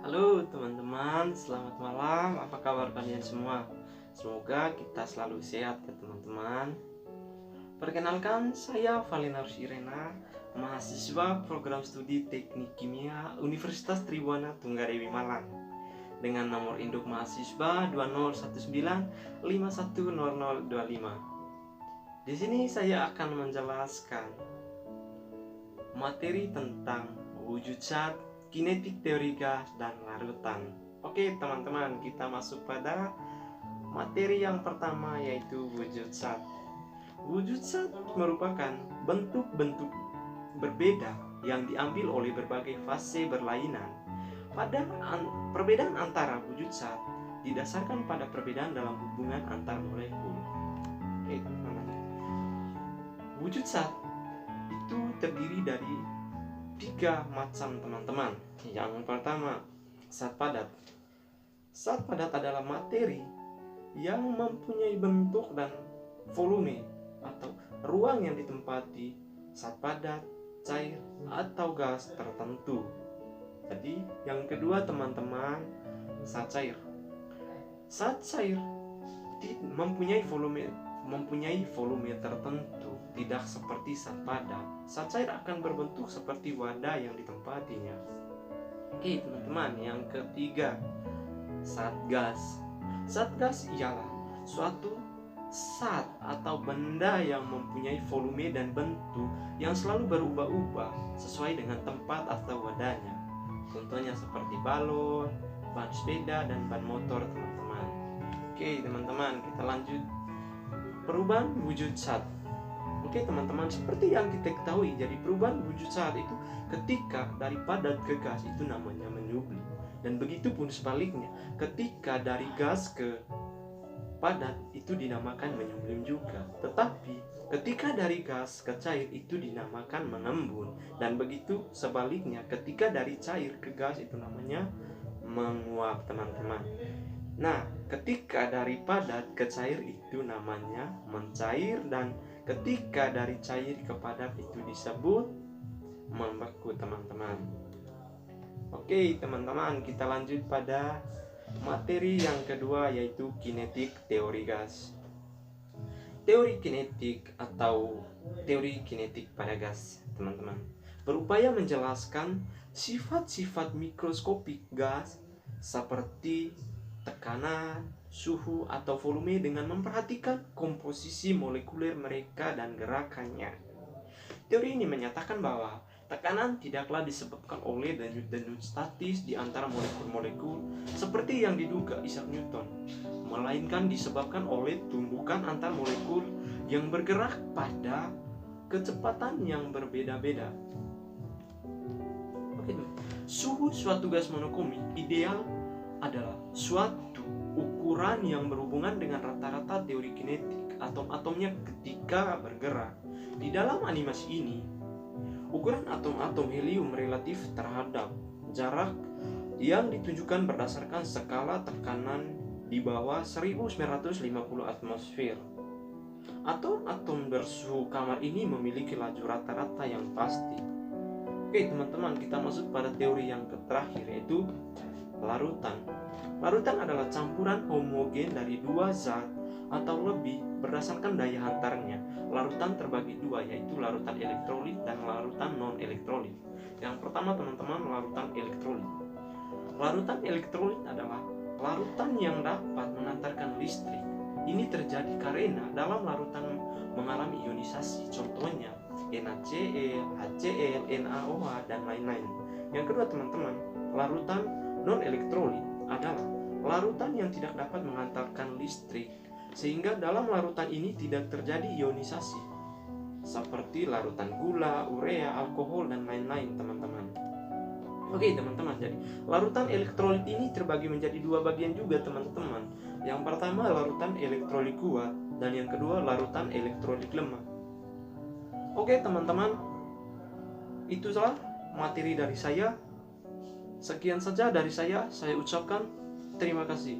Halo teman-teman, selamat malam. Apa kabar kalian semua? Semoga kita selalu sehat ya teman-teman. Perkenalkan, saya Valenarus Irena, mahasiswa program studi Teknik Kimia Universitas Tribhuwana Tunggadewi Malang, dengan nomor induk mahasiswa 2019510025. Di sini saya akan menjelaskan materi tentang wujud zat, kinetik teori gas, dan larutan. Oke teman-teman, kita masuk pada materi yang pertama, yaitu wujud zat. Wujud zat merupakan bentuk-bentuk berbeda yang diambil oleh berbagai fase berlainan. Perbedaan antara wujud zat didasarkan pada perbedaan dalam hubungan antar molekul. Oke teman-teman, wujud zat itu terdiri dari 3 macam teman-teman. Yang pertama, zat padat. Zat padat adalah materi yang mempunyai bentuk dan volume atau ruang yang ditempati zat padat, cair, atau gas tertentu. Jadi yang kedua teman-teman, zat cair. Zat cair mempunyai volume tertentu, tidak seperti zat padat. Zat cair akan berbentuk seperti wadah yang ditempatinya. Oke teman-teman, yang ketiga, zat gas. Zat gas ialah suatu zat atau benda yang mempunyai volume dan bentuk yang selalu berubah-ubah sesuai dengan tempat atau wadahnya. Contohnya seperti balon, ban sepeda, dan ban motor teman-teman. Oke teman-teman, kita lanjut. Perubahan wujud zat. Oke teman-teman, seperti yang kita ketahui, jadi perubahan wujud zat itu ketika dari padat ke gas itu namanya menyublim. Dan begitu pun sebaliknya, ketika dari gas ke padat itu dinamakan menyublim juga. Tetapi ketika dari gas ke cair itu dinamakan mengembun. Dan begitu sebaliknya, ketika dari cair ke gas itu namanya menguap teman-teman. Nah, ketika dari padat ke cair itu namanya mencair, dan ketika dari cair ke padat itu disebut membeku teman-teman. Oke teman-teman, kita lanjut pada materi yang kedua, yaitu kinetik teori gas. Teori kinetik atau teori kinetik pada gas teman-teman berupaya menjelaskan sifat-sifat mikroskopik gas seperti tekanan, suhu, atau volume dengan memperhatikan komposisi molekuler mereka dan gerakannya. Teori ini menyatakan bahwa tekanan tidaklah disebabkan oleh denyut statis di antara molekul-molekul seperti yang diduga Isaac Newton, melainkan disebabkan oleh tumbukan antar molekul yang bergerak pada kecepatan yang berbeda-beda. Suhu suatu gas monokromi ideal adalah suatu ukuran yang berhubungan dengan rata-rata teori kinetik atom-atomnya ketika bergerak. Di dalam animasi ini, ukuran atom-atom helium relatif terhadap jarak yang ditunjukkan berdasarkan skala tekanan di bawah 1950 atmosfer. Atom-atom bersuhu kamar ini memiliki laju rata-rata yang pasti. Oke teman-teman, kita masuk pada teori yang terakhir, yaitu larutan. Larutan adalah campuran homogen dari dua zat atau lebih berdasarkan daya hantarnya. Larutan terbagi dua, yaitu larutan elektrolit dan larutan non-elektrolit. Yang pertama teman-teman, larutan elektrolit. Larutan elektrolit adalah larutan yang dapat mengantarkan listrik. Ini terjadi karena dalam larutan mengalami ionisasi, contohnya NaCl, HCl, NaOH, dan lain-lain. Yang kedua teman-teman, larutan non-elektrolit adalah larutan yang tidak dapat mengantarkan listrik, sehingga dalam larutan ini tidak terjadi ionisasi, seperti larutan gula, urea, alkohol, dan lain-lain teman-teman. Oke teman-teman, jadi larutan elektrolit ini terbagi menjadi dua bagian juga teman-teman. Yang pertama larutan elektrolit kuat, dan yang kedua larutan elektrolit lemah. Oke teman-teman, itulah materi dari saya. Sekian saja dari saya ucapkan terima kasih.